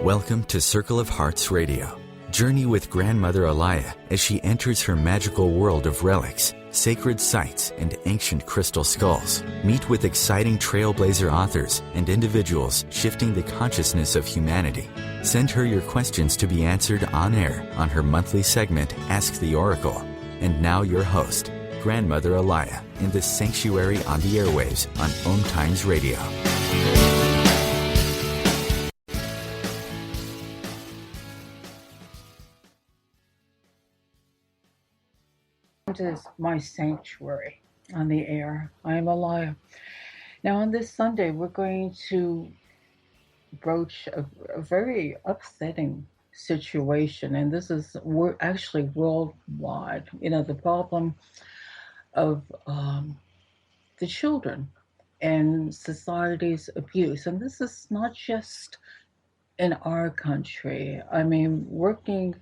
Welcome to Circle of Hearts Radio. Journey with Grandmother Allayah as she enters her magical world of relics, sacred sites, and ancient crystal skulls. Meet with exciting trailblazer authors and individuals shifting the consciousness of humanity. Send her your questions to be answered on air on her monthly segment, Ask the Oracle. And now your host, Grandmother Allayah, in the sanctuary on the airwaves on OMTimes Radio. It is my sanctuary on the air. I am Allayah. Now, on this Sunday, we're going to broach a very upsetting situation, and we're actually worldwide. You know, the problem of the children and society's abuse, and this is not just in our country. I mean, working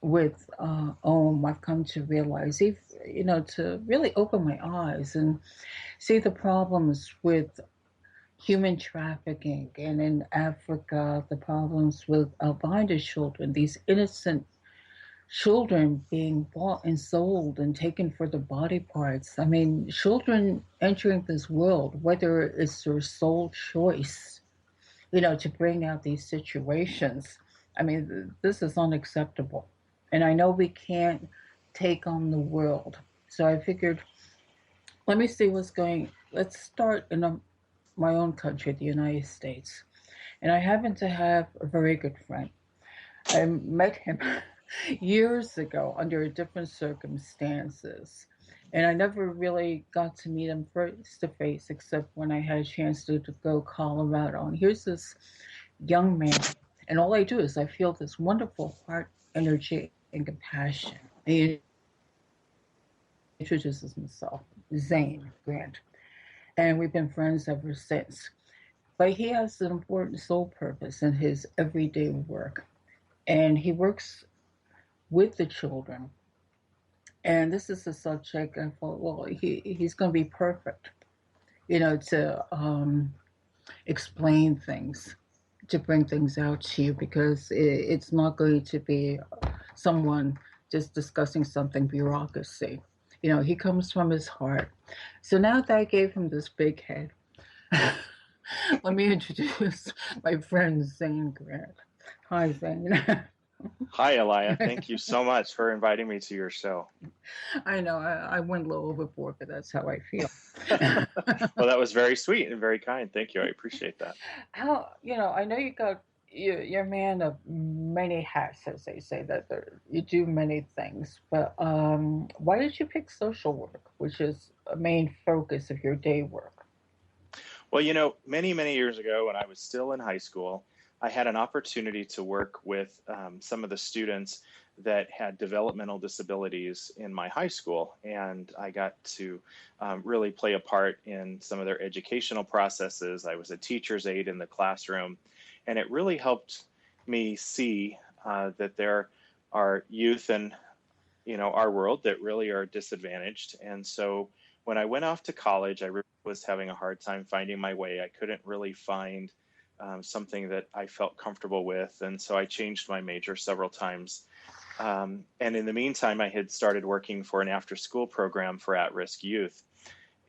with I've come to realize, to really open my eyes and see the problems with human trafficking, and in Africa, the problems with albino children, these innocent children being bought and sold and taken for the body parts. I mean, children entering this world, whether it's their sole choice, to bring out these situations. I mean, this is unacceptable. And I know we can't take on the world. So I figured, let me see let's start in my own country, the United States. And I happen to have a very good friend. I met him years ago under different circumstances. And I never really got to meet him face to face, except when I had a chance to go Colorado. And here's this young man. And all I do is I feel this wonderful heart energy and compassion. He introduces himself, Zane Grant, and we've been friends ever since. But he has an important soul purpose in his everyday work, and he works with the children. And this is a subject I thought, well, he's going to be perfect, to explain things, to bring things out to you, because it's not going to be someone just discussing something bureaucracy. He comes from his heart. So now that I gave him this big head, let me introduce my friend Zane Grant. Hi, Zane. Hi, Allayah. Thank you so much for inviting me to your show. I know I went a little overboard, but that's how I feel. Well, that was very sweet and very kind. Thank you. I appreciate that. I know you're a man of many hats, as they say, that you do many things. But why did you pick social work, which is a main focus of your day work? Well, many, many years ago when I was still in high school, I had an opportunity to work with some of the students that had developmental disabilities in my high school. And I got to really play a part in some of their educational processes. I was a teacher's aide in the classroom. And it really helped me see that there are youth in, our world that really are disadvantaged. And so when I went off to college, I was having a hard time finding my way. I couldn't really find something that I felt comfortable with. And so I changed my major several times. And in the meantime, I had started working for an after-school program for at-risk youth.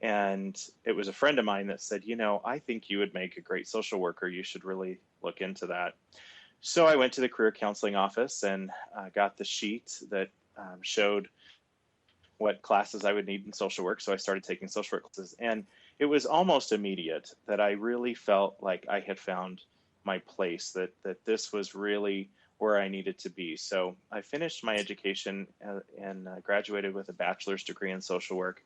And it was a friend of mine that said, I think you would make a great social worker. You should really look into that. So I went to the career counseling office and got the sheet that showed what classes I would need in social work. So I started taking social work classes. And it was almost immediate that I really felt like I had found my place, that this was really where I needed to be. So I finished my education and graduated with a bachelor's degree in social work.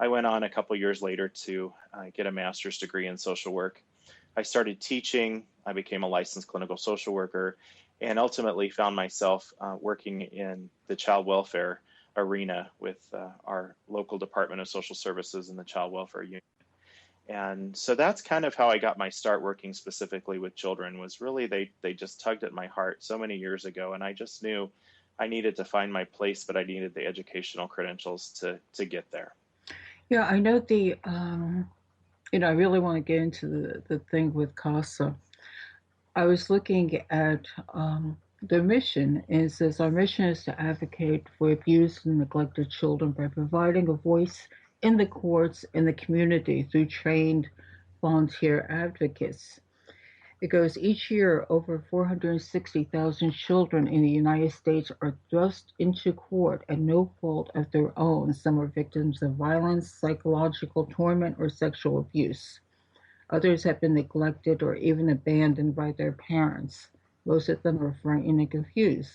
I went on a couple years later to get a master's degree in social work. I started teaching. I became a licensed clinical social worker, and ultimately found myself working in the child welfare arena with our local Department of Social Services and the Child Welfare Unit. And so that's kind of how I got my start working specifically with children. Was really they just tugged at my heart so many years ago, and I just knew I needed to find my place, but I needed the educational credentials to get there. Yeah, I know I really want to get into the thing with CASA. I was looking at their mission, and it says our mission is to advocate for abused and neglected children by providing a voice in the courts and the community through trained volunteer advocates. It goes each year over 460,000 children in the United States are thrust into court at no fault of their own. Some are victims of violence, psychological torment, or sexual abuse. Others have been neglected or even abandoned by their parents. Most of them are frightened and confused.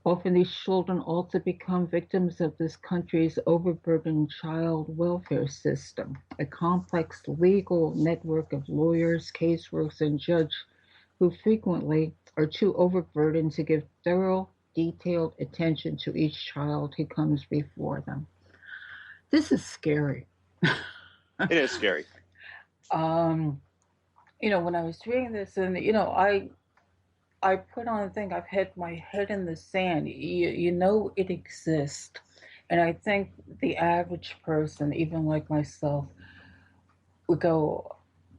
Often these children also become victims of this country's overburdened child welfare system, a complex legal network of lawyers, caseworkers, and judges who frequently are too overburdened to give thorough, detailed attention to each child who comes before them. This is scary. It is scary. um, when I was reading this, and I put on a thing. I've had my head in the sand. You know it exists, and I think the average person, even like myself, would go,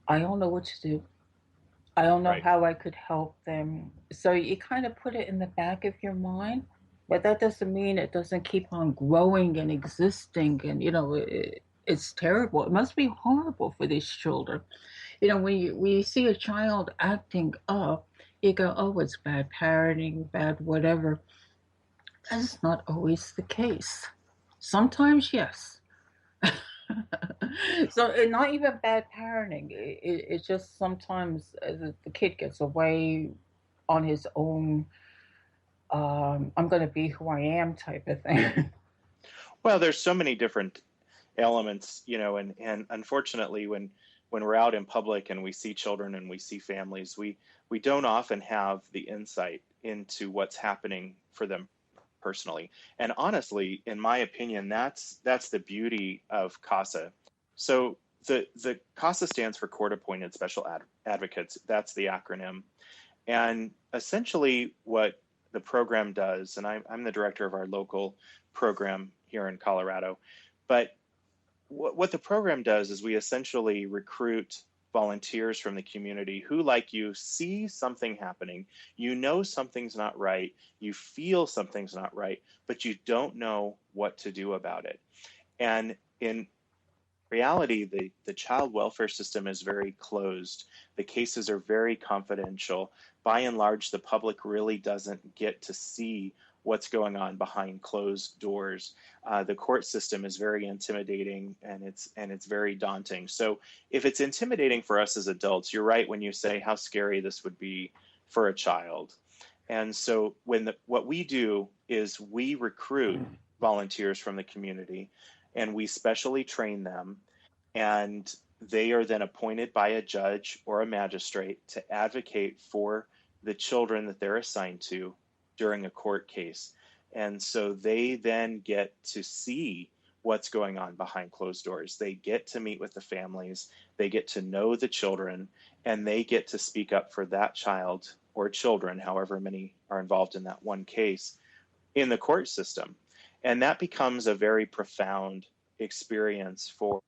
"I don't know what to do. I don't know Right. how I could help them." So you kind of put it in the back of your mind, but that doesn't mean it doesn't keep on growing and existing. And it's terrible. It must be horrible for these children. When you see a child acting up, you go, oh, it's bad parenting, bad whatever. That's not always the case. Sometimes, yes. So, not even bad parenting. It's just sometimes the kid gets away on his own. I'm going to be who I am type of thing. Well, there's so many different elements, and unfortunately, when we're out in public and we see children and we see families, we don't often have the insight into what's happening for them personally. And honestly, in my opinion, that's the beauty of CASA. So the CASA stands for Court Appointed Special Advocates. That's the acronym. And essentially what the program does, and I'm the director of our local program here in Colorado, but what the program does is we essentially recruit volunteers from the community who, like you, see something happening. You know something's not right. You feel something's not right, but you don't know what to do about it. And in reality, the child welfare system is very closed. The cases are very confidential. By and large, the public really doesn't get to see what's going on behind closed doors. The court system is very intimidating, and it's very daunting. So if it's intimidating for us as adults, you're right when you say how scary this would be for a child. And so what we do is we recruit volunteers from the community, and we specially train them, and they are then appointed by a judge or a magistrate to advocate for the children that they're assigned to during a court case. And so they then get to see what's going on behind closed doors. They get to meet with the families, they get to know the children, and they get to speak up for that child or children, however many are involved in that one case, in the court system. And that becomes a very profound experience for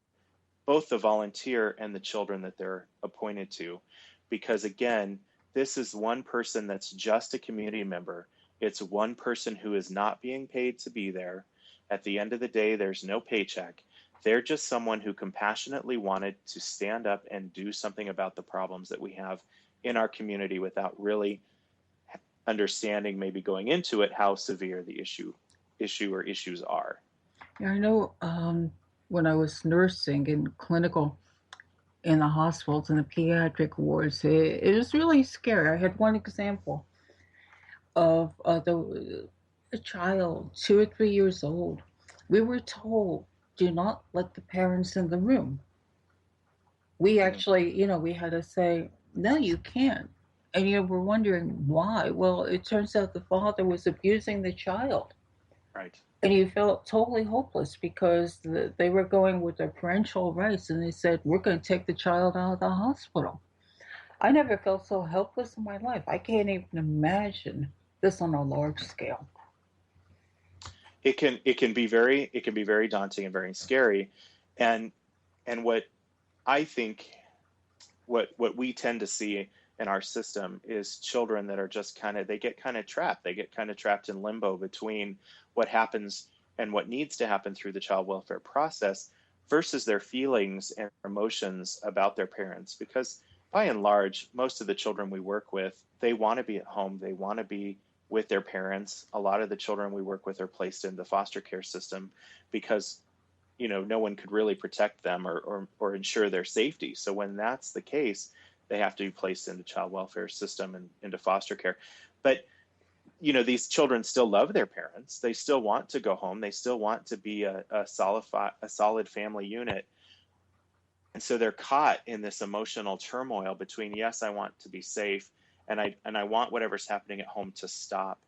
both the volunteer and the children that they're appointed to. Because again, this is one person that's just a community member. It's one person who is not being paid to be there. At the end of the day, there's no paycheck. They're just someone who compassionately wanted to stand up and do something about the problems that we have in our community without really understanding, maybe going into it, how severe the issue or issues are. Yeah, I know when I was nursing in clinical in the hospitals and the pediatric wards, it was really scary. I had one example of a child, 2 or 3 years old. We were told, do not let the parents in the room. We actually, we had to say, no, you can't. And we're wondering why. Well, it turns out the father was abusing the child. Right. And you felt totally hopeless because they were going with their parental rights, and they said, we're going to take the child out of the hospital. I never felt so helpless in my life. I can't even imagine this on a large scale. It can be very daunting and very scary. And what I think what we tend to see in our system is children that are just they get kind of trapped. They get kind of trapped in limbo between what happens and what needs to happen through the child welfare process versus their feelings and emotions about their parents. Because by and large, most of the children we work with, they want to be at home. They want to be with their parents. A lot of the children we work with are placed in the foster care system because, no one could really protect them or ensure their safety. So when that's the case, they have to be placed in the child welfare system and into foster care. But, these children still love their parents. They still want to go home. They still want to be a solid family unit. And so they're caught in this emotional turmoil between, yes, I want to be safe, and I want whatever's happening at home to stop,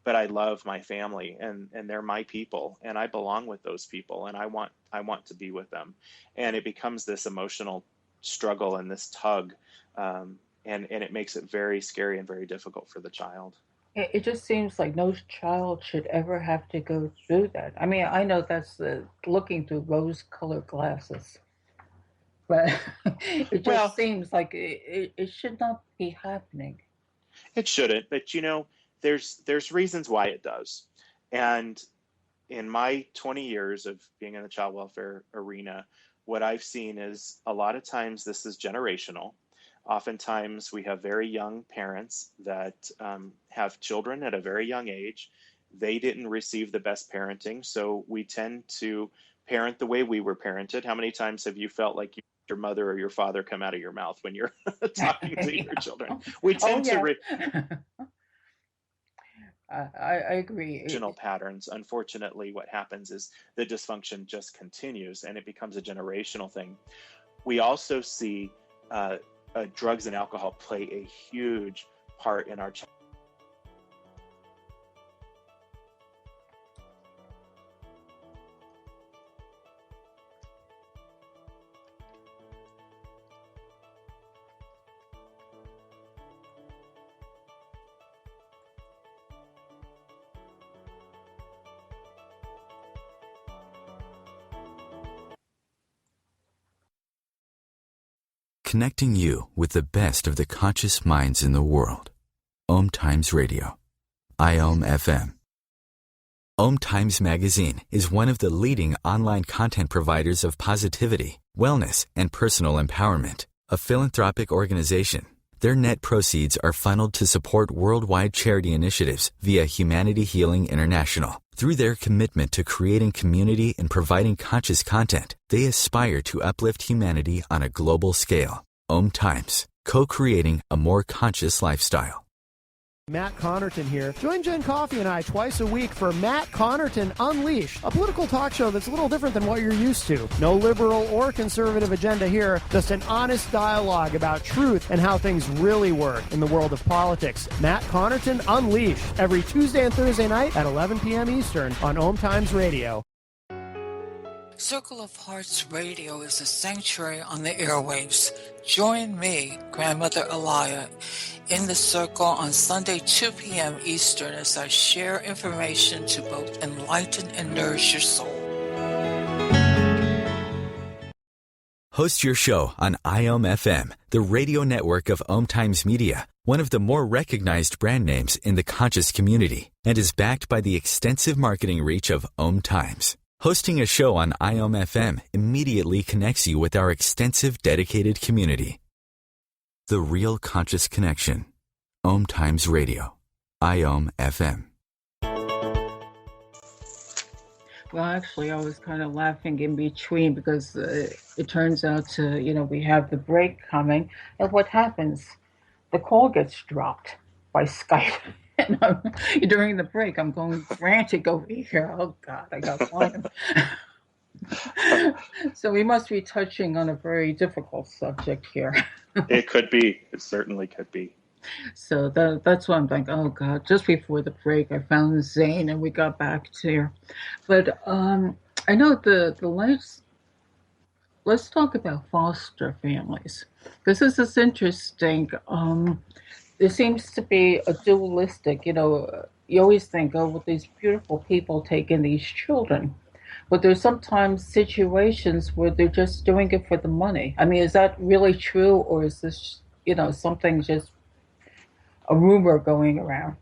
but I love my family and they're my people and I belong with those people and I want to be with them. And it becomes this emotional struggle and this tug, and it makes it very scary and very difficult for the child. It just seems like no child should ever have to go through that. I mean, I know that's looking through rose-colored glasses, but it Well, just seems like it should not be happening. it shouldn't, but there's reasons why it does. And in my 20 years of being in the child welfare arena, what I've seen is a lot of times this is generational. Oftentimes we have very young parents that have children at a very young age. They didn't receive the best parenting, so we tend to parent the way we were parented. How many times have you felt like your mother or your father come out of your mouth when you're talking to your children? We Oh tend yeah, to I agree. original patterns. Unfortunately, what happens is the dysfunction just continues and it becomes a generational thing. We also see drugs and alcohol play a huge part in our Connecting you with the best of the conscious minds in the world. OMTimes Radio. IOM FM. OMTimes Magazine is one of the leading online content providers of positivity, wellness, and personal empowerment. A philanthropic organization, their net proceeds are funneled to support worldwide charity initiatives via Humanity Healing International. Through their commitment to creating community and providing conscious content, they aspire to uplift humanity on a global scale. OMTimes, co-creating a more conscious lifestyle. Matt Connerton here. Join Jen Coffey and I twice a week for Matt Connerton Unleashed, a political talk show that's a little different than what you're used to. No liberal or conservative agenda here, just an honest dialogue about truth and how things really work in the world of politics. Matt Connerton Unleashed, every Tuesday and Thursday night at 11 p.m. Eastern on OMTimes Radio. Circle of Hearts Radio is a sanctuary on the airwaves. Join me, Grandmother Allayah, in the circle on Sunday, 2 p.m. Eastern as I share information to both enlighten and nourish your soul. Host your show on IOM FM, the radio network of OMTimes Media, one of the more recognized brand names in the conscious community, and is backed by the extensive marketing reach of OMTimes. Hosting a show on IOM FM immediately connects you with our extensive dedicated community. The Real Conscious Connection. OMTimes Radio. IOM FM. Well, actually, I was kind of laughing in between because it turns out we have the break coming. And what happens? The call gets dropped by Skype. And during the break, I'm going frantic over here. Oh, God, I got one. So we must be touching on a very difficult subject here. It could be. It certainly could be. So that's why I'm like, oh, God, just before the break, I found Zane and we got back to here. But I know the let's talk about foster families. Because this is interesting. There seems to be a dualistic, you always think, oh, well, these beautiful people take in these children. But there's sometimes situations where they're just doing it for the money. I mean, is that really true? Or is this, something just a rumor going around.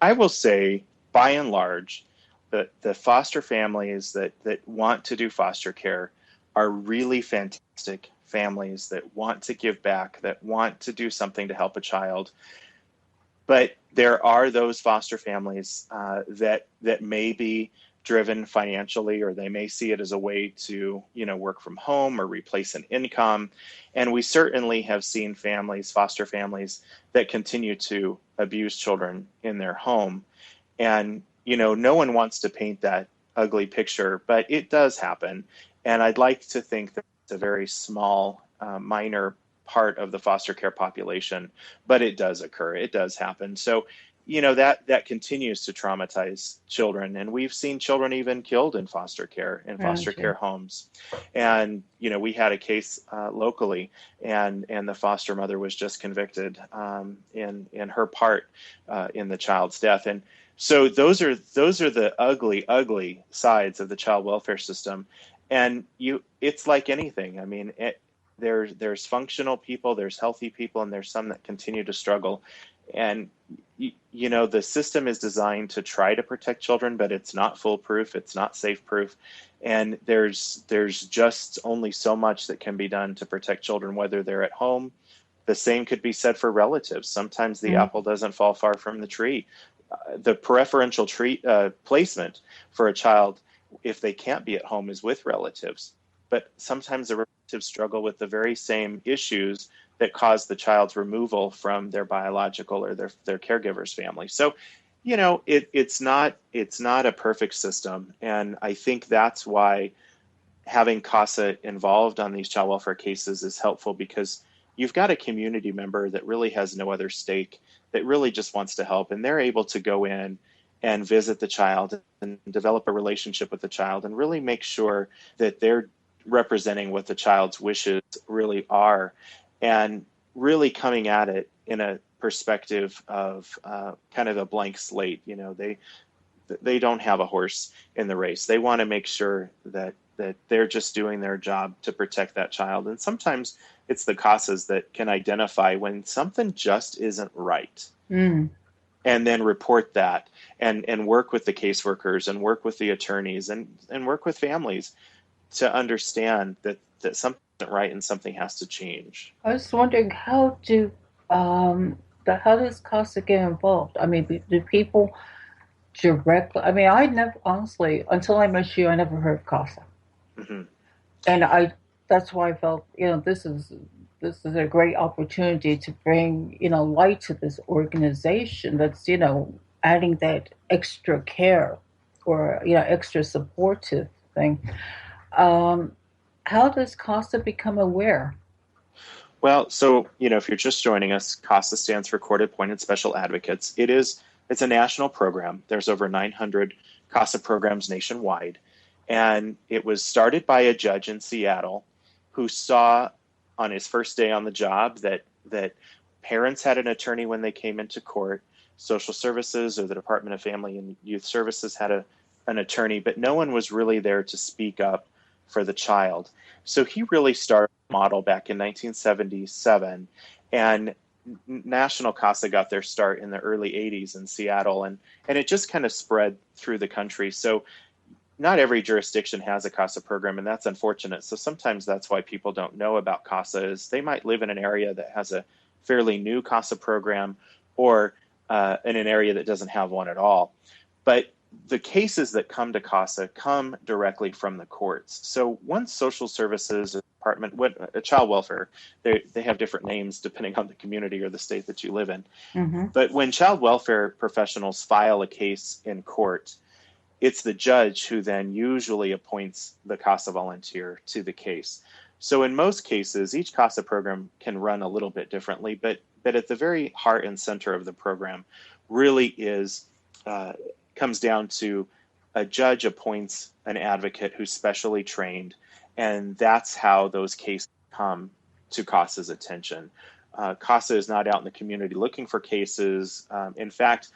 I will say, by and large, the foster families that want to do foster care are really fantastic families that want to give back, that want to do something to help a child. But there are those foster families that may be driven financially, or they may see it as a way to, work from home or replace an income. And we certainly have seen families, foster families, that continue to abuse children in their home. And, no one wants to paint that ugly picture, but it does happen. And I'd like to think that it's a very small, minor part of the foster care population, but it does occur. It does happen. So, that continues to traumatize children. And we've seen children even killed in foster care, care homes. And, we had a case locally, and the foster mother was just convicted in her part in the child's death. And so those are the ugly, ugly sides of the child welfare system. And it's like anything. I mean, there's functional people, there's healthy people, and there's some that continue to struggle. And, the system is designed to try to protect children, but it's not foolproof. It's not safe proof. And there's just only so much that can be done to protect children, whether they're at home. The same could be said for relatives. Sometimes the apple doesn't fall far from the tree. The preferential placement for a child, if they can't be at home, is with relatives. But sometimes the relatives struggle with the very same issues that cause the child's removal from their biological or their caregiver's family. So, it's not a perfect system. And I think that's why having CASA involved on these child welfare cases is helpful, because you've got a community member that really has no other stake, that really just wants to help. And they're able to go in and visit the child and develop a relationship with the child and really make sure that they're representing what the child's wishes really are, and really coming at it in a perspective of kind of a blank slate. They don't have a horse in the race. They want to make sure that they're just doing their job to protect that child. And sometimes it's the CASAs that can identify when something just isn't right. And then report that and work with the caseworkers and work with the attorneys and work with families to understand that something isn't right and something has to change. I was wondering, how does CASA get involved? I mean, do people directly? I mean, I never, honestly, until I met you, I never heard of CASA. Mm-hmm. And that's why I felt, this is a great opportunity to bring, light to this organization that's, adding that extra care or, extra supportive thing. How does CASA become aware? Well, so, if you're just joining us, CASA stands for Court Appointed Special Advocates. It's a national program. There's over 900 CASA programs nationwide. And it was started by a judge in Seattle who saw on his first day on the job that parents had an attorney when they came into court. Social Services or the Department of Family and Youth Services had an attorney, but no one was really there to speak up for the child. So he really started a model back in 1977, and National CASA got their start in the early 80s in Seattle, and it just kind of spread through the country. So not every jurisdiction has a CASA program, and that's unfortunate. So sometimes that's why people don't know about CASA, is they might live in an area that has a fairly new CASA program, or in an area that doesn't have one at all. But the cases that come to CASA come directly from the courts. So once social services department, child welfare, they have different names depending on the community or the state that you live in. Mm-hmm. But when child welfare professionals file a case in court, it's the judge who then usually appoints the CASA volunteer to the case. So in most cases, each CASA program can run a little bit differently, but at the very heart and center of the program really comes down to a judge appoints an advocate who's specially trained, and that's how those cases come to CASA's attention. CASA is not out in the community looking for cases. In fact,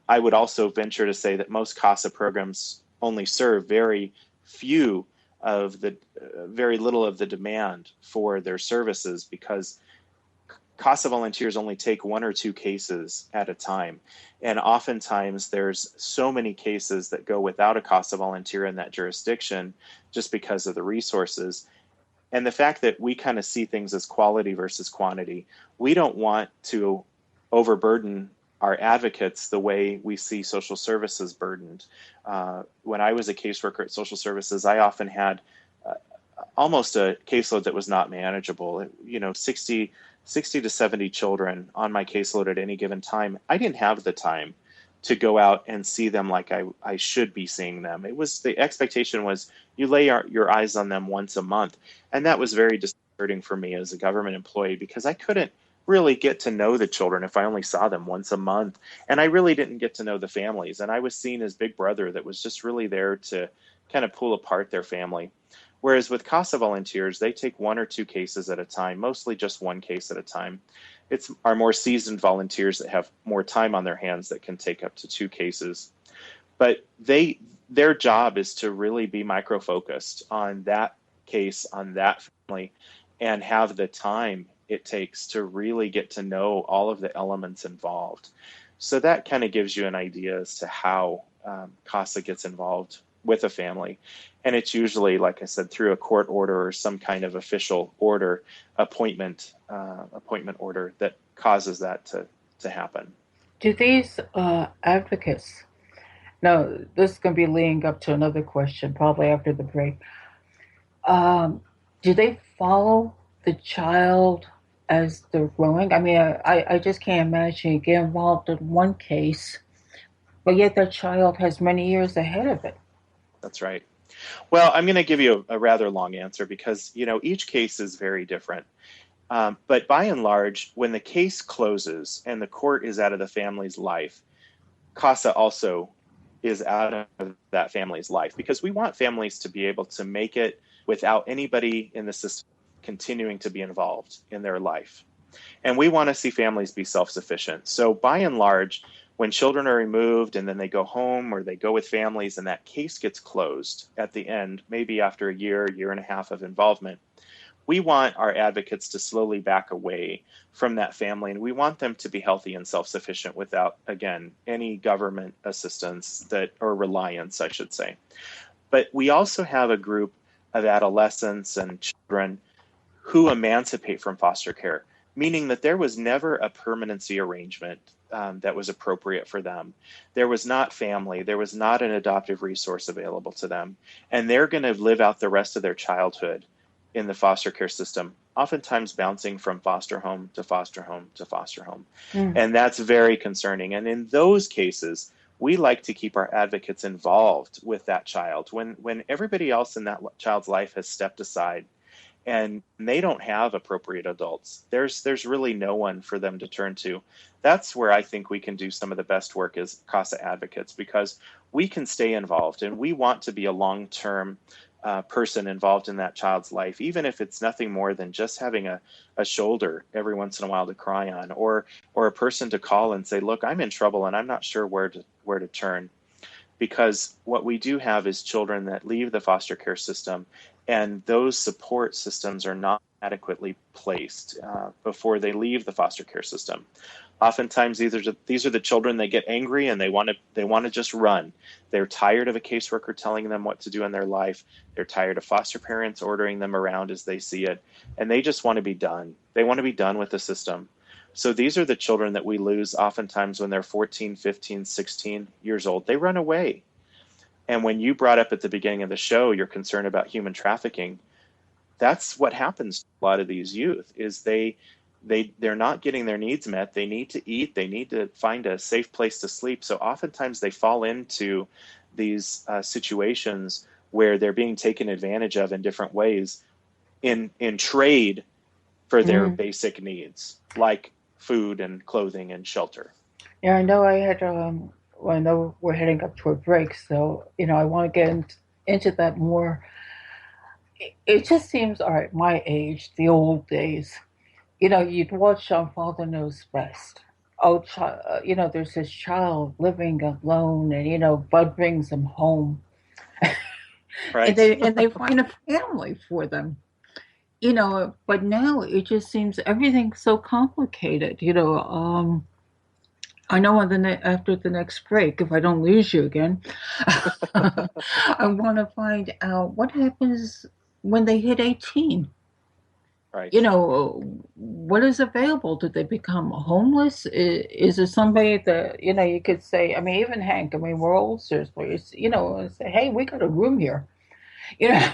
I would also venture to say that most CASA programs only serve very little of the demand for their services, because CASA volunteers only take 1 or 2 cases at a time. And oftentimes there's so many cases that go without a CASA volunteer in that jurisdiction just because of the resources. And the fact that we kind of see things as quality versus quantity. We don't want to overburden our advocates the way we see social services burdened. When I was a caseworker at social services, I often had almost a caseload that was not manageable. 60 to 70 children on my caseload at any given time. I didn't have the time to go out and see them like I should be seeing them. It was, the expectation was you lay your eyes on them once a month. And that was very disconcerting for me as a government employee, because I couldn't really get to know the children if I only saw them once a month. And I really didn't get to know the families. And I was seen as big brother that was just really there to kind of pull apart their family. Whereas with CASA volunteers, they take 1 or 2 cases at a time, mostly just 1 case at a time. It's our more seasoned volunteers that have more time on their hands that can take up to 2 cases. But their job is to really be micro-focused on that case, on that family, and have the time it takes to really get to know all of the elements involved. So that kind of gives you an idea as to how CASA gets involved with a family. And it's usually, like I said, through a court order or some kind of official order, appointment order that causes that to happen. Do these advocates, now this is going to be leading up to another question, probably after the break. Do they follow the child as they're growing? I mean, I just can't imagine you get involved in one case, but yet that child has many years ahead of it. That's right. Well, I'm going to give you a rather long answer because, each case is very different. But by and large, when the case closes and the court is out of the family's life, CASA also is out of that family's life, because we want families to be able to make it without anybody in the system continuing to be involved in their life. And we want to see families be self-sufficient. So by and large, when children are removed and then they go home or they go with families and that case gets closed at the end, maybe after a year and a half of involvement, we want our advocates to slowly back away from that family. And we want them to be healthy and self-sufficient without, again, any government assistance or reliance, I should say. But we also have a group of adolescents and children who emancipate from foster care, meaning that there was never a permanency arrangement that was appropriate for them. There was not family. There was not an adoptive resource available to them. And they're going to live out the rest of their childhood in the foster care system, oftentimes bouncing from foster home to foster home to foster home. And that's very concerning. And in those cases, we like to keep our advocates involved with that child. When everybody else in that child's life has stepped aside and they don't have appropriate adults, there's really no one for them to turn to. That's where I think we can do some of the best work as CASA advocates, because we can stay involved and we want to be a long-term person involved in that child's life, even if it's nothing more than just having a shoulder every once in a while to cry on, or a person to call and say, look, I'm in trouble and I'm not sure where to turn. Because what we do have is children that leave the foster care system, and those support systems are not adequately placed before they leave the foster care system. Oftentimes, these are the children that get angry and they want to just run. They're tired of a caseworker telling them what to do in their life. They're tired of foster parents ordering them around as they see it, and they just want to be done. They want to be done with the system. So these are the children that we lose oftentimes when they're 14, 15, 16 years old. They run away. And when you brought up at the beginning of the show your concern about human trafficking, that's what happens to a lot of these youth, is they're not getting their needs met. They need to eat. They need to find a safe place to sleep. So oftentimes they fall into these situations where they're being taken advantage of in different ways in trade for their basic needs, like food and clothing and shelter. Yeah, I know I know we're heading up to a break, so, I want to get into that more. It just seems, all right, my age, the old days, you'd watch on Father Knows Best. Oh, there's this child living alone, and, Bud brings him home. Right. and they find a family for them. but now it just seems everything's so complicated. I know after the next break, if I don't lose you again, I want to find out what happens when they hit 18. Right. What is available? Do they become homeless? Is it somebody that, you could say, I mean, even Hank, I mean, we're oldsters, but say, hey, we got a room here, you know?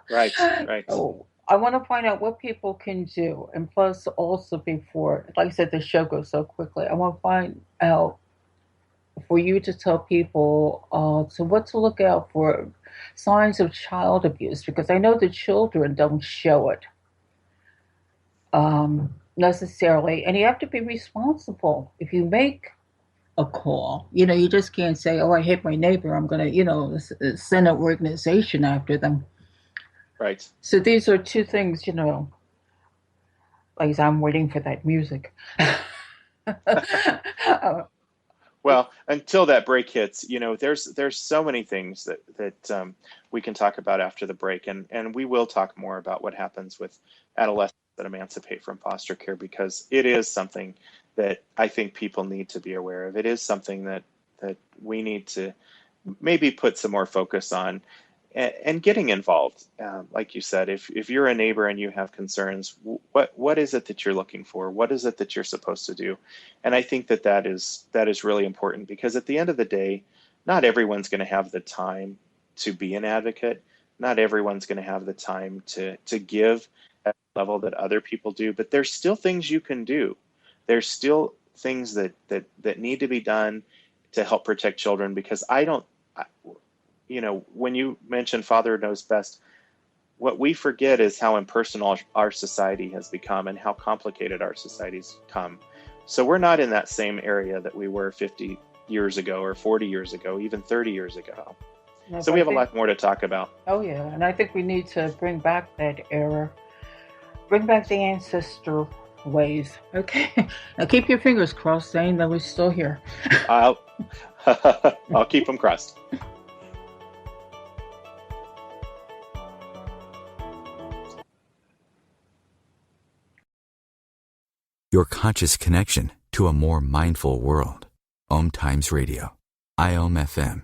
Right. Right. So I want to find out what people can do. And plus, also before, like I said, the show goes so quickly, I want to find out for you to tell people to what to look out for signs of child abuse, because I know the children don't show it necessarily, and you have to be responsible if you make a call. You just can't say, "Oh, I hit my neighbor. I'm going to, send an organization after them." Right. So these are two things, like I'm waiting for that music. Well, until that break hits, there's so many things that we can talk about after the break, and we will talk more about what happens with adolescents that emancipate from foster care, because it is something that I think people need to be aware of. It is something that we need to maybe put some more focus on, and getting involved. Like you said, if you're a neighbor and you have concerns, what is it that you're looking for? What is it that you're supposed to do? And I think that is really important, because at the end of the day, not everyone's going to have the time to be an advocate. Not everyone's going to have the time to give at the level that other people do, but there's still things you can do. There's still things that need to be done to help protect children, because when you mention Father Knows Best, what we forget is how impersonal our society has become and how complicated our society's become. So we're not in that same area that we were 50 years ago or 40 years ago, even 30 years ago. Yes, so we have a lot more to talk about. Oh, yeah. And I think we need to bring back that era. Bring back the ancestor ways. Okay. Now keep your fingers crossed, Zane, that we're still here. I'll keep them crossed. Your conscious connection to a more mindful world. OMTimes Radio. IOM FM.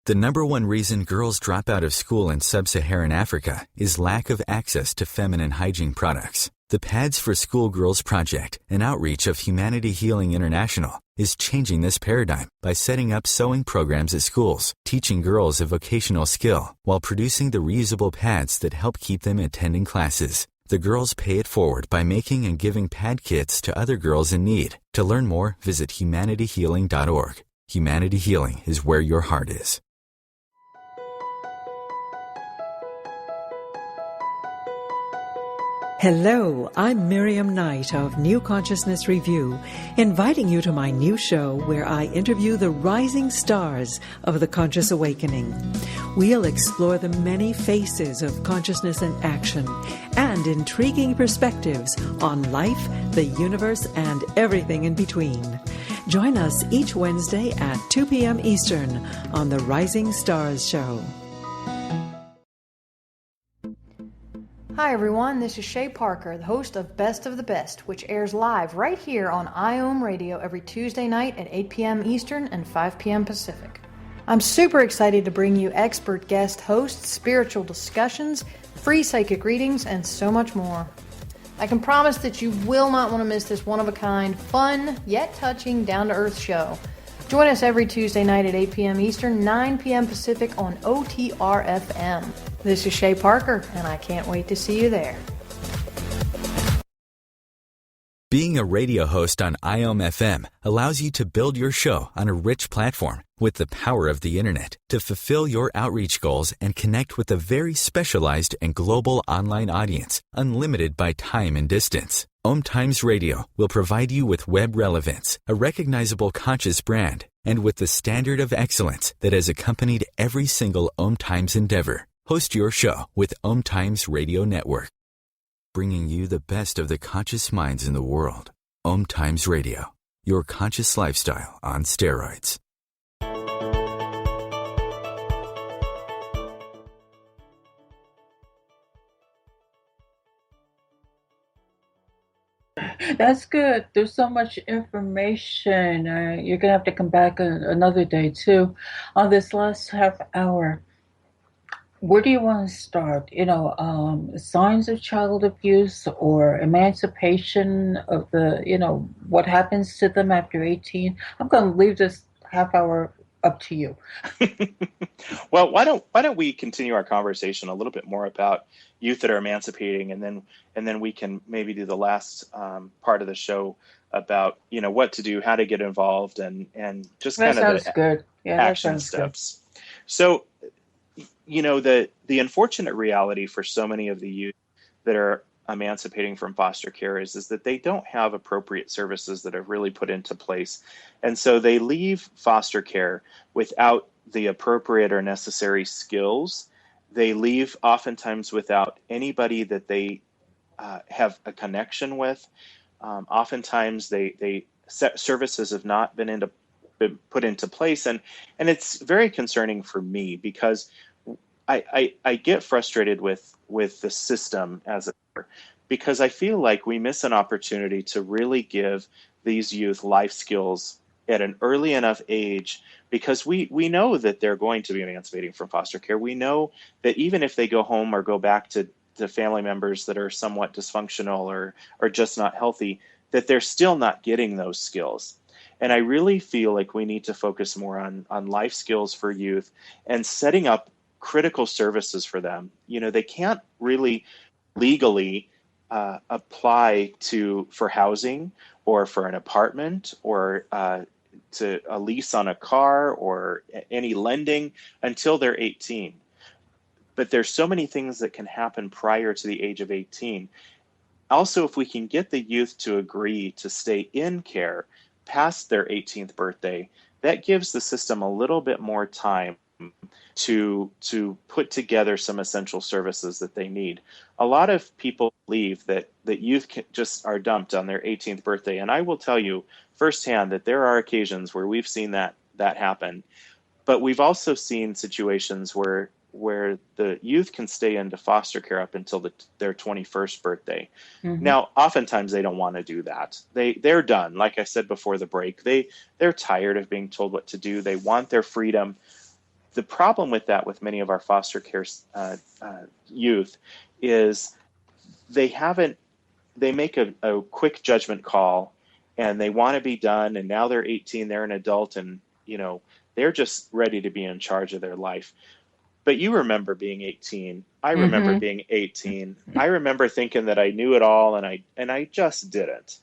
The number one reason girls drop out of school in sub-Saharan Africa is lack of access to feminine hygiene products. The Pads for Schoolgirls Project, an outreach of Humanity Healing International, is changing this paradigm by setting up sewing programs at schools, teaching girls a vocational skill, while producing the reusable pads that help keep them attending classes. The girls pay it forward by making and giving pad kits to other girls in need. To learn more, visit humanityhealing.org. Humanity Healing is where your heart is. Hello, I'm Miriam Knight of New Consciousness Review, inviting you to my new show where I interview the rising stars of the conscious awakening. We'll explore the many faces of consciousness in action and intriguing perspectives on life, the universe, and everything in between. Join us each Wednesday at 2 p.m. Eastern on the Rising Stars Show. Hi everyone, this is Shay Parker, the host of Best of the Best, which airs live right here on IOM Radio every Tuesday night at 8 p.m. Eastern and 5 p.m. Pacific. I'm super excited to bring you expert guest hosts, spiritual discussions, free psychic readings, and so much more. I can promise that you will not want to miss this one-of-a-kind, fun, yet touching, down-to-earth show. Join us every Tuesday night at 8 p.m. Eastern, 9 p.m. Pacific on OTR-FM. This is Shay Parker, and I can't wait to see you there. Being a radio host on IOM FM allows you to build your show on a rich platform with the power of the internet to fulfill your outreach goals and connect with a very specialized and global online audience, unlimited by time and distance. OMTimes Radio will provide you with web relevance, a recognizable conscious brand, and with the standard of excellence that has accompanied every single OMTimes endeavor. Host your show with OMTimes Radio Network, bringing you the best of the conscious minds in the world. OMTimes Radio, your conscious lifestyle on steroids. That's good. There's so much information. You're gonna have to come back another day too. On this last half hour, where do you want to start? Signs of child abuse or emancipation of what happens to them after 18. I'm going to leave this half hour up to you. Well, why don't we continue our conversation a little bit more about youth that are emancipating, and then we can maybe do the last part of the show about what to do, how to get involved, and just That kind of sounds the good. Yeah, that action sounds good. steps. So, the unfortunate reality for so many of the youth that are emancipating from foster care is that they don't have appropriate services that are really put into place. And so they leave foster care without the appropriate or necessary skills. They leave oftentimes without anybody that they have a connection with. Oftentimes services have not been put into place. And it's very concerning for me because I get frustrated with the system as it were, because I feel like we miss an opportunity to really give these youth life skills at an early enough age, because we know that they're going to be emancipating from foster care. We know that even if they go home or go back to family members that are somewhat dysfunctional or just not healthy, that they're still not getting those skills. And I really feel like we need to focus more on life skills for youth and setting up critical services for them. They can't really legally apply for housing or for an apartment or to a lease on a car or any lending until they're 18. But there's so many things that can happen prior to the age of 18. Also, if we can get the youth to agree to stay in care past their 18th birthday, that gives the system a little bit more time to put together some essential services that they need. A lot of people believe that youth just are dumped on their 18th birthday, and I will tell you firsthand that there are occasions where we've seen that happen. But we've also seen situations where the youth can stay into foster care up until their 21st birthday. Mm-hmm. Now, oftentimes they don't want to do that. They're done. Like I said before the break, they're tired of being told what to do. They want their freedom. The problem with that, with many of our foster care youth, is they make a quick judgment call, and they want to be done. And now they're 18, they're an adult, and they're just ready to be in charge of their life. But you remember being 18. I remember being 18. I remember thinking that I knew it all, and I just didn't.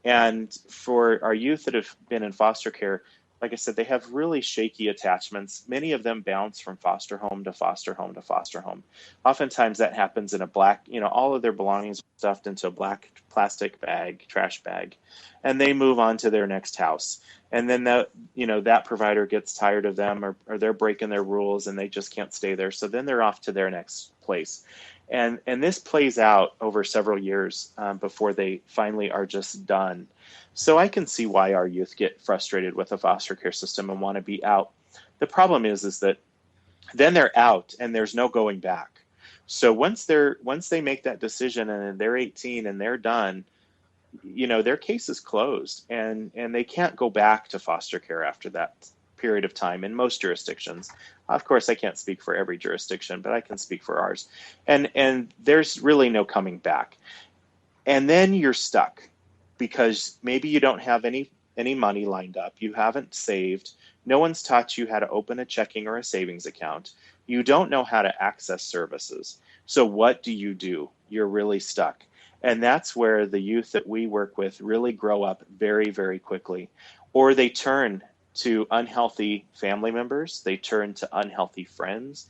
And for our youth that have been in foster care, like I said, they have really shaky attachments. Many of them bounce from foster home to foster home to foster home. Oftentimes that happens in a black, all of their belongings are stuffed into a black plastic bag, trash bag, and they move on to their next house. And then that provider gets tired of them, or they're breaking their rules and they just can't stay there. So then they're off to their next place. And this plays out over several years before they finally are just done. So I can see why our youth get frustrated with the foster care system and want to be out. The problem is that then they're out and there's no going back. So once they make that decision and they're 18 and they're done, their case is closed, and they can't go back to foster care after that period of time in most jurisdictions. Of course, I can't speak for every jurisdiction, but I can speak for ours. And there's really no coming back. And then you're stuck because maybe you don't have any money lined up. You haven't saved. No one's taught you how to open a checking or a savings account. You don't know how to access services. So what do? You're really stuck. And that's where the youth that we work with really grow up very, very quickly. Or they turn to unhealthy family members. They turn to unhealthy friends.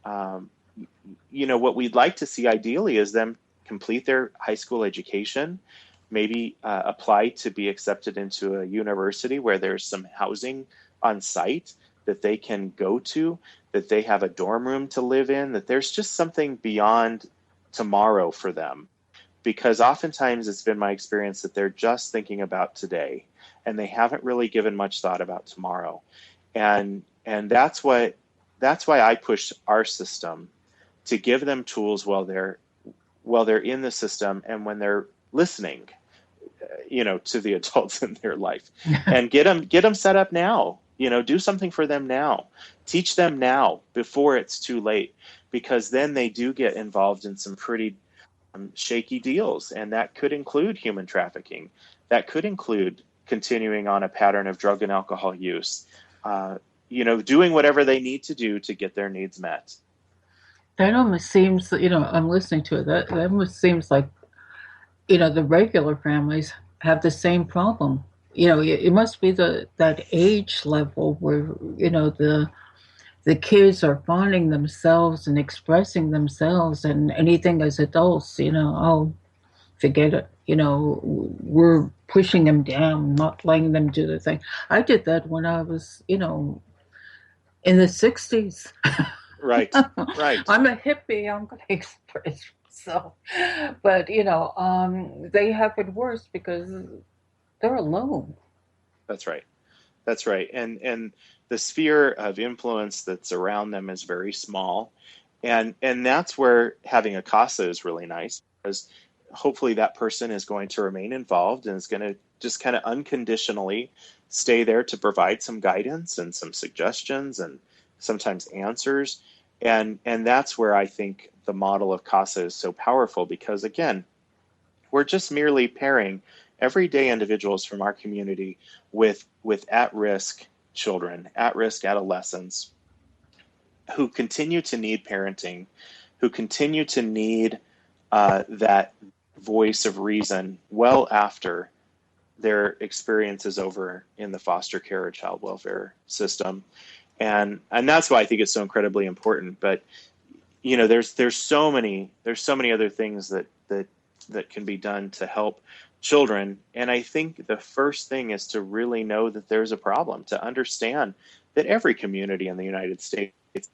What we'd like to see ideally is them complete their high school education, maybe apply to be accepted into a university where there's some housing on site that they can go to, that they have a dorm room to live in, that there's just something beyond tomorrow for them. Because oftentimes it's been my experience that they're just thinking about today and they haven't really given much thought about tomorrow. And that's why I push our system to give them tools while they're in the system and when they're listening. to the adults in their life, and get them set up now. Do something for them now. Teach them now before it's too late, because then they do get involved in some pretty shaky deals, and that could include human trafficking. That could include continuing on a pattern of drug and alcohol use. Doing whatever they need to do to get their needs met. That almost seems, I'm listening to it. That almost seems like, the regular families have the same problem. It must be that age level where, the kids are finding themselves and expressing themselves, and anything as adults, forget it. We're pushing them down, not letting them do the thing. I did that when I was, in the 60s. Right. I'm a hippie. I'm going to express myself. But, they have it worse because they're alone. That's right. And the sphere of influence that's around them is very small. And that's where having a CASA is really nice, because hopefully that person is going to remain involved and is going to just kind of unconditionally stay there to provide some guidance and some suggestions and sometimes answers. And that's where I think the model of CASA is so powerful, because, again, we're just merely pairing everyday individuals from our community with at-risk children, at-risk adolescents who continue to need parenting, who continue to need that voice of reason well after their experience is over in the foster care or child welfare system. And that's why I think it's so incredibly important. But there's so many other things that can be done to help children. And I think the first thing is to really know that there's a problem, to understand that every community in the United States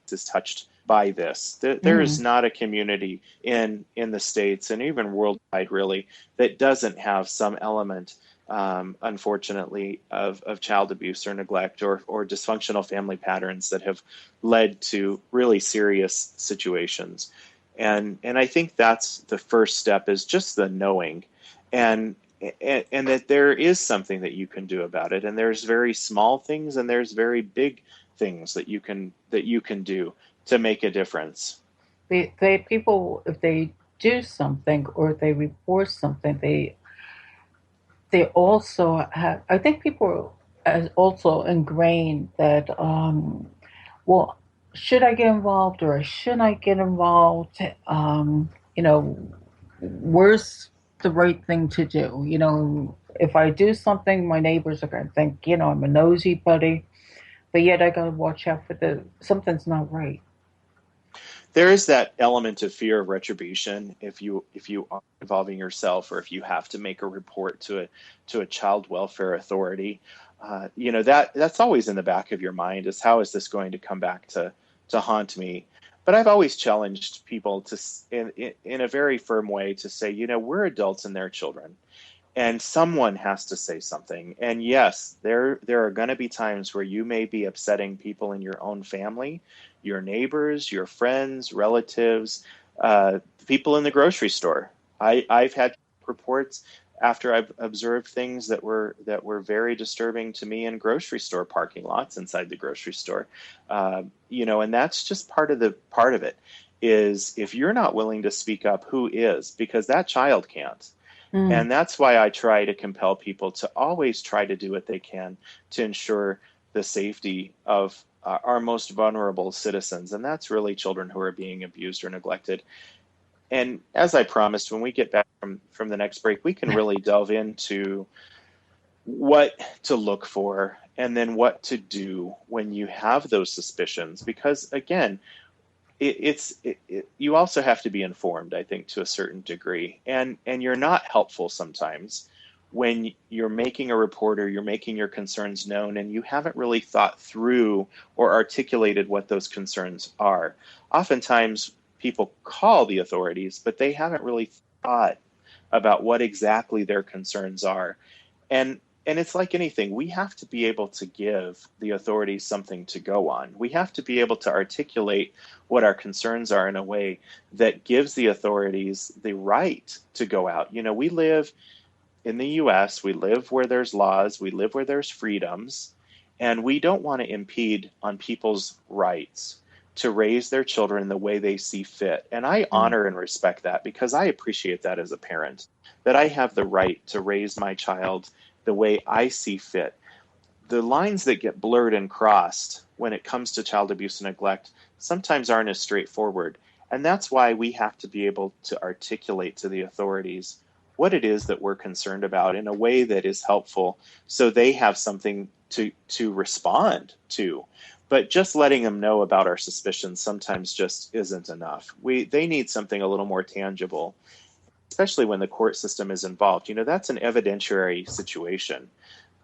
is touched by this. There is not a community in the States, and even worldwide really, that doesn't have some element, unfortunately, of child abuse or neglect or dysfunctional family patterns that have led to really serious situations. And I think that's the first step, is just the knowing, and that there is something that you can do about it. And there's very small things and there's very big things that you can do to make a difference. People, if they do something or if they report something, they also have, I think people also ingrained that, should I get involved or shouldn't I get involved? Where's the right thing to do? If I do something, my neighbors are going to think, I'm a nosy buddy, but yet I got to watch out for something's not right. There is that element of fear of retribution if you are involving yourself, or if you have to make a report to a child welfare authority. That's always in the back of your mind, is how is this going to come back to haunt me? But I've always challenged people to, in a very firm way, to say, we're adults and they're children, and someone has to say something. And yes, there are going to be times where you may be upsetting people in your own family, your neighbors, your friends, relatives, people in the grocery store. I've had reports after I've observed things that were very disturbing to me in grocery store parking lots, inside the grocery store. And that's just part of it, is if you're not willing to speak up, who is? Because that child can't. And that's why I try to compel people to always try to do what they can to ensure the safety of our most vulnerable citizens. And that's really children who are being abused or neglected. And as I promised, when we get back from the next break, we can really delve into what to look for and then what to do when you have those suspicions. Because, again, you also have to be informed, I think, to a certain degree. And you're not helpful sometimes when you're making a report or you're making your concerns known and you haven't really thought through or articulated what those concerns are. Oftentimes, people call the authorities, but they haven't really thought about what exactly their concerns are. And it's like anything, we have to be able to give the authorities something to go on. We have to be able to articulate what our concerns are in a way that gives the authorities the right to go out. We live in the US, we live where there's laws, we live where there's freedoms, and we don't want to impede on people's rights to raise their children the way they see fit. And I honor and respect that because I appreciate that as a parent, that I have the right to raise my child the way I see fit. The lines that get blurred and crossed when it comes to child abuse and neglect sometimes aren't as straightforward. And that's why we have to be able to articulate to the authorities what it is that we're concerned about in a way that is helpful so they have something to respond to. But just letting them know about our suspicions sometimes just isn't enough. They need something a little more tangible, especially when the court system is involved. That's an evidentiary situation.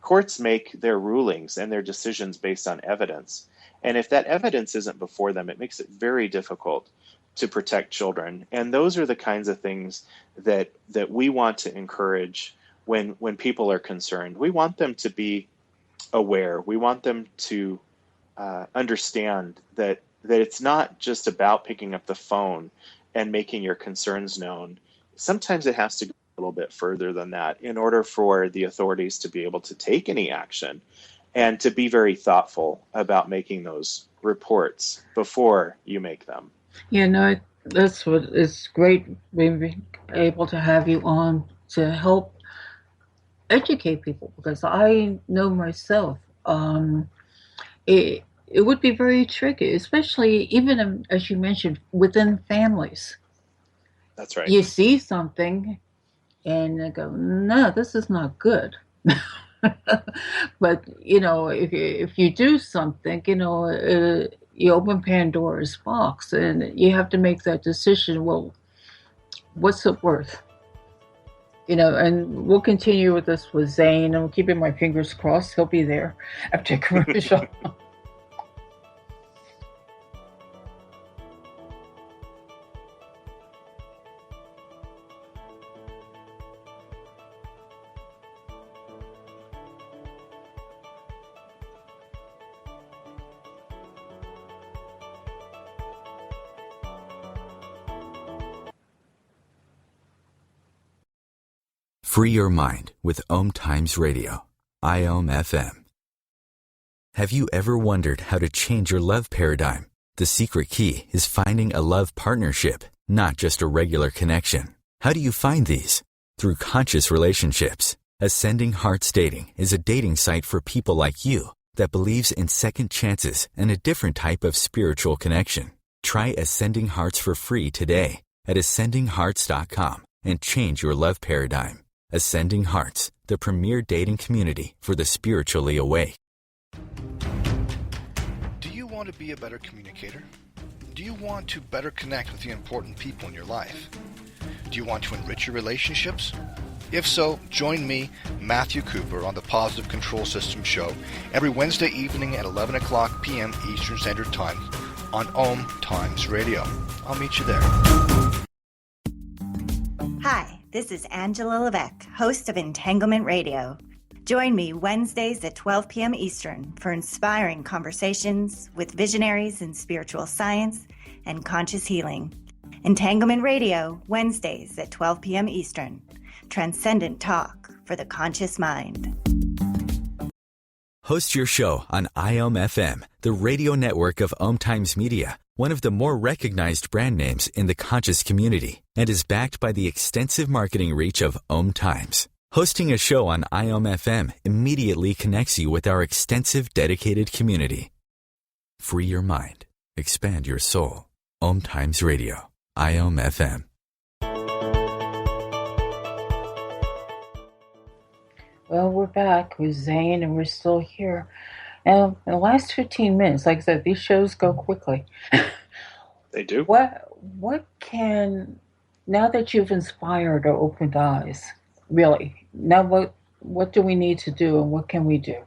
Courts make their rulings and their decisions based on evidence. And if that evidence isn't before them, it makes it very difficult to protect children. And those are the kinds of things that we want to encourage when people are concerned. We want them to be aware. We want them to understand that it's not just about picking up the phone and making your concerns known. Sometimes it has to go a little bit further than that in order for the authorities to be able to take any action and to be very thoughtful about making those reports before you make them. That's what it's great being able to have you on to help educate people, because I know myself, it would be very tricky, especially even as you mentioned within families. That's right. You see something and they go, no, this is not good. But if you do something, you open Pandora's box and you have to make that decision. Well, what's it worth? And we'll continue with this with Zane. I'm keeping my fingers crossed. He'll be there after commercial. Free your mind with OMTimes Radio, IOM FM. Have you ever wondered how to change your love paradigm? The secret key is finding a love partnership, not just a regular connection. How do you find these? Through conscious relationships. Ascending Hearts Dating is a dating site for people like you that believes in second chances and a different type of spiritual connection. Try Ascending Hearts for free today at ascendinghearts.com and change your love paradigm. Ascending Hearts, the premier dating community for the spiritually awake. Do you want to be a better communicator? Do you want to better connect with the important people in your life? Do you want to enrich your relationships? If so, join me, Matthew Cooper, on the Positive Control System show every Wednesday evening at 11 o'clock p.m. Eastern Standard Time on OMTimes Radio. I'll meet you there. Hi. This is Angela Levesque, host of Entanglement Radio. Join me Wednesdays at 12 p.m. Eastern for inspiring conversations with visionaries in spiritual science and conscious healing. Entanglement Radio, Wednesdays at 12 p.m. Eastern. Transcendent talk for the conscious mind. Host your show on IOM FM, the radio network of OMTimes Media, one of the more recognized brand names in the conscious community, and is backed by the extensive marketing reach of OMTimes. Hosting a show on IOM FM immediately connects you with our extensive dedicated community. Free your mind. Expand your soul. OMTimes Radio. IOM FM. Well, we're back with Zane, and we're still here. Now, in the last 15 minutes, like I said, these shows go quickly. They do. What can, now that you've inspired or opened eyes, really, now what do we need to do and what can we do?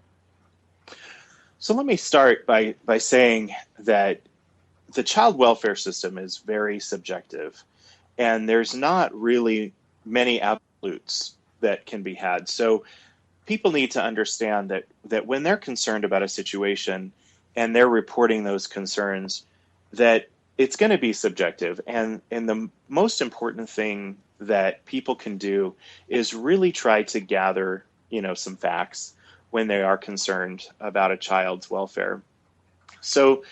So let me start by saying that the child welfare system is very subjective, and there's not really many absolutes that can be had. So people need to understand that when they're concerned about a situation and they're reporting those concerns, that it's going to be subjective. And the most important thing that people can do is really try to gather, some facts when they are concerned about a child's welfare. So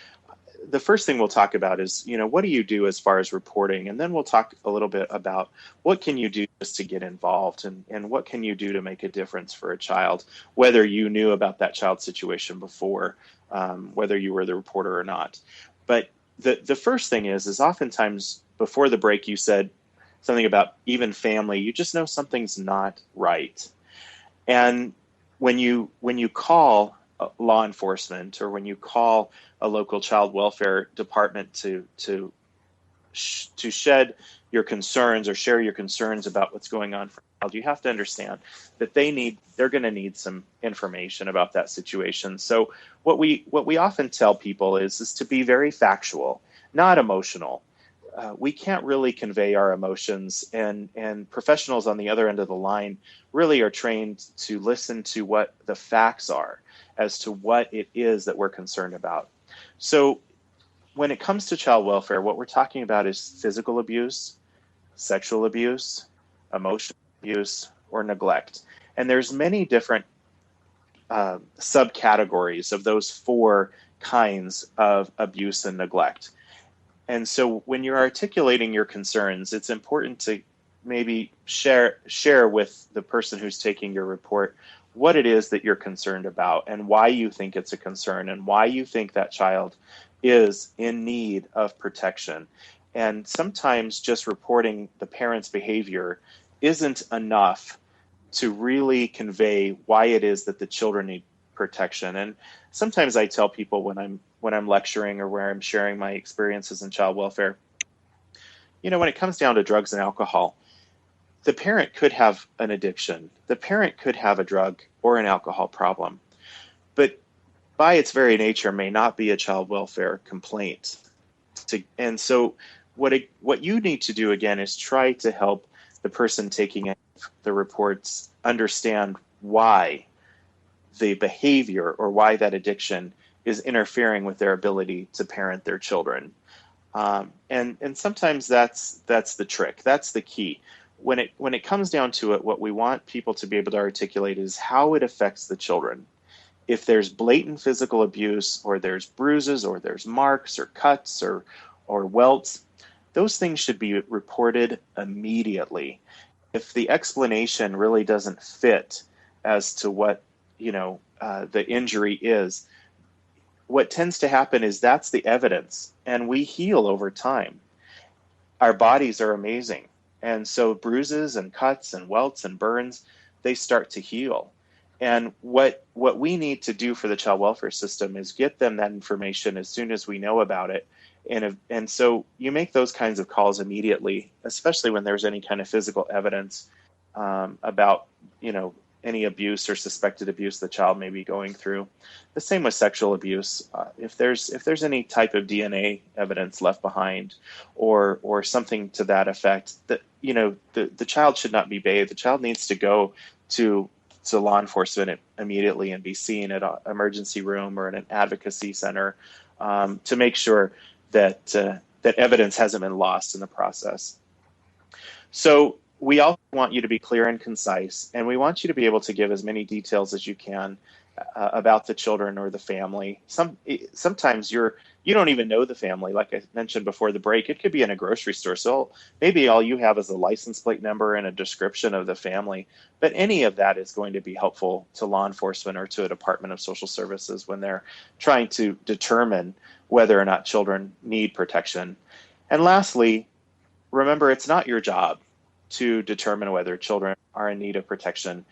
the first thing we'll talk about is, what do you do as far as reporting? And then we'll talk a little bit about what can you do just to get involved, and what can you do to make a difference for a child, whether you knew about that child's situation before, whether you were the reporter or not. But the first thing is oftentimes before the break, you said something about even family, you just know something's not right. And when you call law enforcement, or when you call a local child welfare department to shed your concerns or share your concerns about what's going on for a child, you have to understand that they're going to need some information about that situation. So what we often tell people is to be very factual, not emotional. We can't really convey our emotions, and professionals on the other end of the line really are trained to listen to what the facts are as to what it is that we're concerned about. So when it comes to child welfare, what we're talking about is physical abuse, sexual abuse, emotional abuse, or neglect. And there's many different subcategories of those four kinds of abuse and neglect. And so when you're articulating your concerns, it's important to maybe share with the person who's taking your report what it is that you're concerned about, and why you think it's a concern, and why you think that child is in need of protection. And sometimes just reporting the parent's behavior isn't enough to really convey why it is that the children need protection. And sometimes I tell people when I'm lecturing or where I'm sharing my experiences in child welfare, when it comes down to drugs and alcohol, the parent could have an addiction. The parent could have a drug or an alcohol problem, but by its very nature may not be a child welfare complaint. And so what you need to do, again, is try to help the person taking the reports understand why the behavior or why that addiction is interfering with their ability to parent their children. And sometimes that's the trick. That's the key. When it comes down to it, what we want people to be able to articulate is how it affects the children. If there's blatant physical abuse, or there's bruises, or there's marks or cuts or welts, those things should be reported immediately. If the explanation really doesn't fit as to what the injury is, what tends to happen is that's the evidence, and we heal over time. Our bodies are amazing. And so bruises and cuts and welts and burns, they start to heal. And what we need to do for the child welfare system is get them that information as soon as we know about it. And so you make those kinds of calls immediately, especially when there's any kind of physical evidence about, any abuse or suspected abuse the child may be going through. The same with sexual abuse. If there's any type of DNA evidence left behind, or something to that effect, that the child should not be bathed. The child needs to go to law enforcement immediately and be seen at an emergency room or at an advocacy center to make sure that evidence hasn't been lost in the process. So we also want you to be clear and concise, and we want you to be able to give as many details as you can about the children or the family. Sometimes you don't even know the family. Like I mentioned before the break, it could be in a grocery store. So maybe all you have is a license plate number and a description of the family. But any of that is going to be helpful to law enforcement or to a Department of Social Services when they're trying to determine whether or not children need protection. And lastly, remember, it's not your job to determine whether children are in need of protection.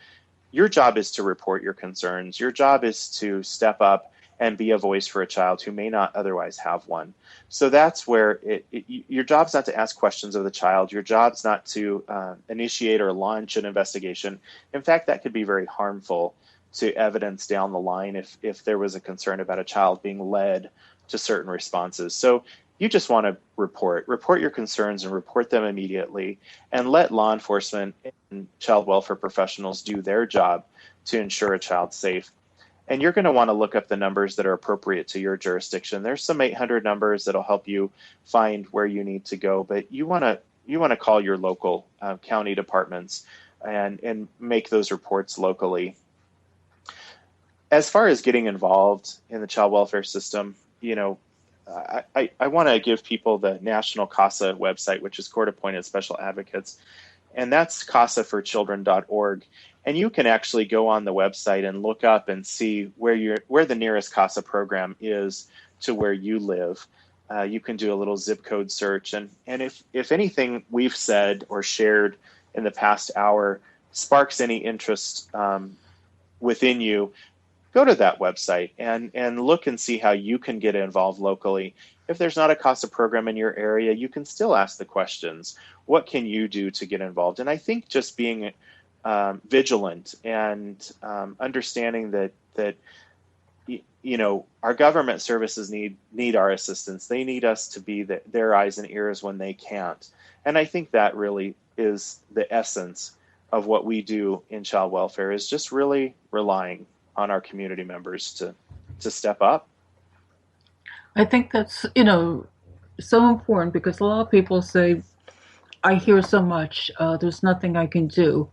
Your job is to report your concerns. Your job is to step up and be a voice for a child who may not otherwise have one. So that's where your job's not to ask questions of the child. Your job's not to initiate or launch an investigation. In fact, that could be very harmful to evidence down the line if there was a concern about a child being led to certain responses. So you just want to report your concerns and report them immediately, and let law enforcement and child welfare professionals do their job to ensure a child's safe. And you're going to want to look up the numbers that are appropriate to your jurisdiction. There's some 800 numbers that'll help you find where you need to go, but you want to call your local county departments and make those reports locally. As far as getting involved in the child welfare system, I want to give people the National CASA website, which is Court Appointed Special Advocates, and that's casaforchildren.org. And you can actually go on the website and look up and see where the nearest CASA program is to where you live. You can do a little zip code search, and if anything we've said or shared in the past hour sparks any interest within you, go to that website and look and see how you can get involved locally. If there's not a CASA program in your area, you can still ask the questions. What can you do to get involved? And I think just being vigilant and understanding that our government services need our assistance. They need us to be their eyes and ears when they can't. And I think that really is the essence of what we do in child welfare, is just really relying on our community members to step up. I think that's, so important, because a lot of people say, I hear so much, there's nothing I can do.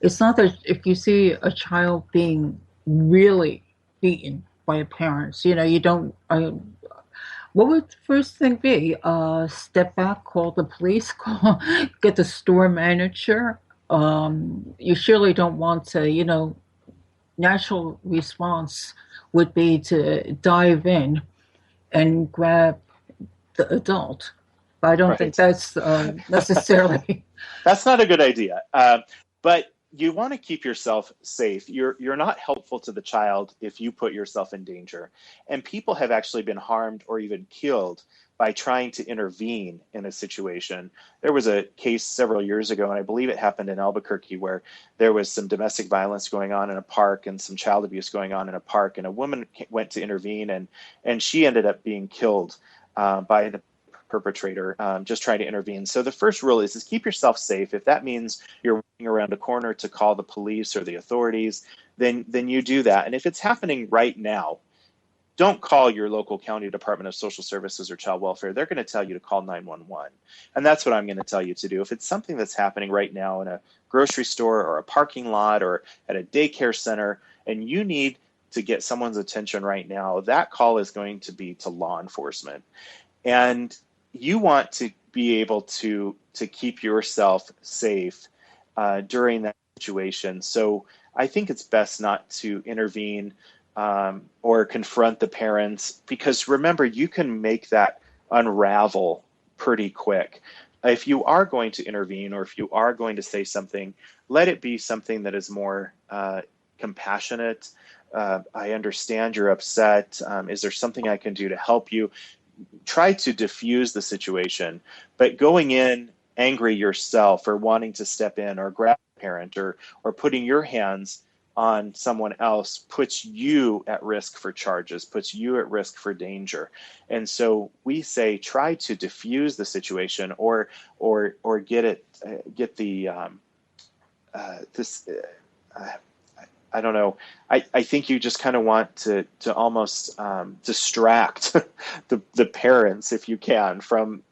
It's not that if you see a child being really beaten by parents, you don't, what would the first thing be? Step back, call the police, get the store manager. You surely don't want to, natural response would be to dive in and grab the adult. But I don't think that's necessarily. That's not a good idea. But you want to keep yourself safe. You're not helpful to the child if you put yourself in danger. And people have actually been harmed or even killed by trying to intervene in a situation. There was a case several years ago, and I believe it happened in Albuquerque, where there was some domestic violence going on in a park and some child abuse going on in a park, and a woman went to intervene, and she ended up being killed by the perpetrator just trying to intervene. So the first rule is keep yourself safe. If that means you're walking around a corner to call the police or the authorities, then you do that. And if it's happening right now, don't call your local county department of social services or child welfare. They're going to tell you to call 911. And that's what I'm going to tell you to do. If it's something that's happening right now in a grocery store or a parking lot or at a daycare center, and you need to get someone's attention right now, that call is going to be to law enforcement. And you want to be able to keep yourself safe during that situation. So I think it's best not to intervene or confront the parents, because remember, you can make that unravel pretty quick. If you are going to intervene or if you are going to say something, let it be something that is more compassionate. I understand you're upset. Is there something I can do to help you? Try to diffuse the situation, but going in angry yourself or wanting to step in or grab a parent or putting your hands on someone else puts you at risk for charges, puts you at risk for danger. And so we say try to diffuse the situation or get the I don't know. I think you just kind of want to almost distract the parents, if you can, from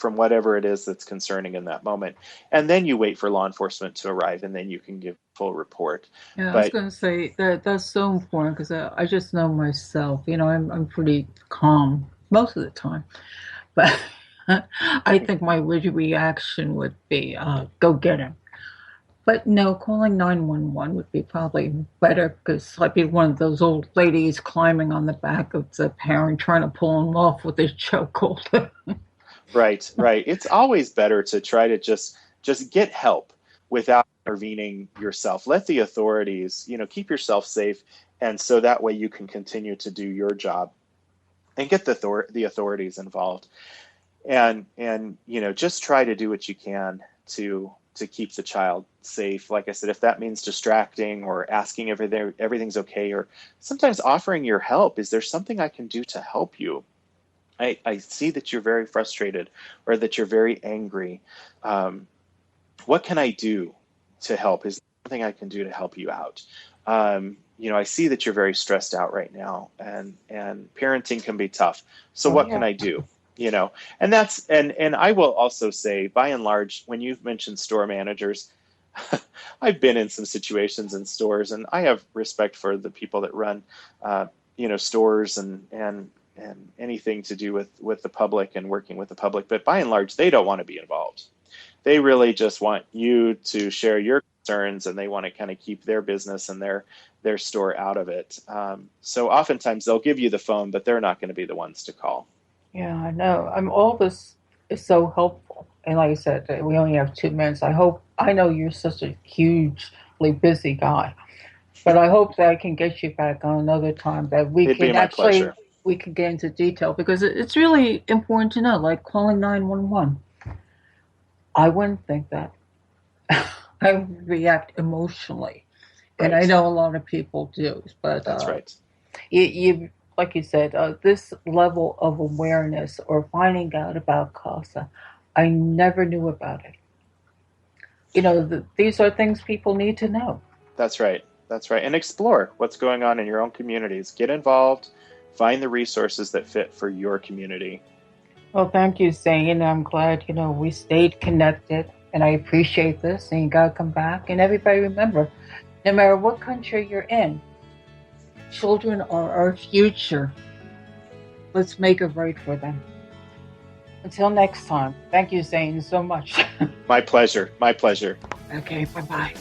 whatever it is that's concerning in that moment, and then you wait for law enforcement to arrive, and then you can give full report. Yeah, I was going to say that's so important, because I just know myself. I'm pretty calm most of the time, but I think my reaction would be go get him. But no, calling 911 would be probably better, because I'd be one of those old ladies climbing on the back of the parent trying to pull him off with his chokehold. Right. It's always better to try to just get help without intervening yourself. Let the authorities, keep yourself safe, and so that way you can continue to do your job and get the authorities involved. And just try to do what you can to keep the child safe. Like I said, if that means distracting or asking if everything's okay, or sometimes offering your help. Is there something I can do to help you? I see that you're very frustrated or that you're very angry. What can I do to help? Is there something I can do to help you out? I see that you're very stressed out right now, and parenting can be tough. So what can I do? And that's, and I will also say, by and large, when you've mentioned store managers, I've been in some situations in stores, and I have respect for the people that run, stores and anything to do with the public and working with the public. But by and large, they don't want to be involved. They really just want you to share your concerns, and they want to kind of keep their business and their store out of it. So oftentimes they'll give you the phone, but they're not going to be the ones to call. Yeah, I know. All this is so helpful. And like I said, we only have 2 minutes. I know you're such a hugely busy guy, but I hope that I can get you back on another time that we It'd be can my actually, pleasure. we can get into detail, because it's really important to know, like calling 911. I wouldn't think that. I would react emotionally. Right. And I know a lot of people do, but That's right. You like you said, this level of awareness or finding out about CASA, I never knew about it. These are things people need to know. That's right. That's right. And explore what's going on in your own communities. Get involved. Find the resources that fit for your community. Well, thank you, Zane. I'm glad, we stayed connected, and I appreciate this, and you got to come back. And everybody remember, no matter what country you're in, children are our future. Let's make it right for them. Until next time, thank you, Zane, so much. My pleasure. My pleasure. Okay, bye-bye.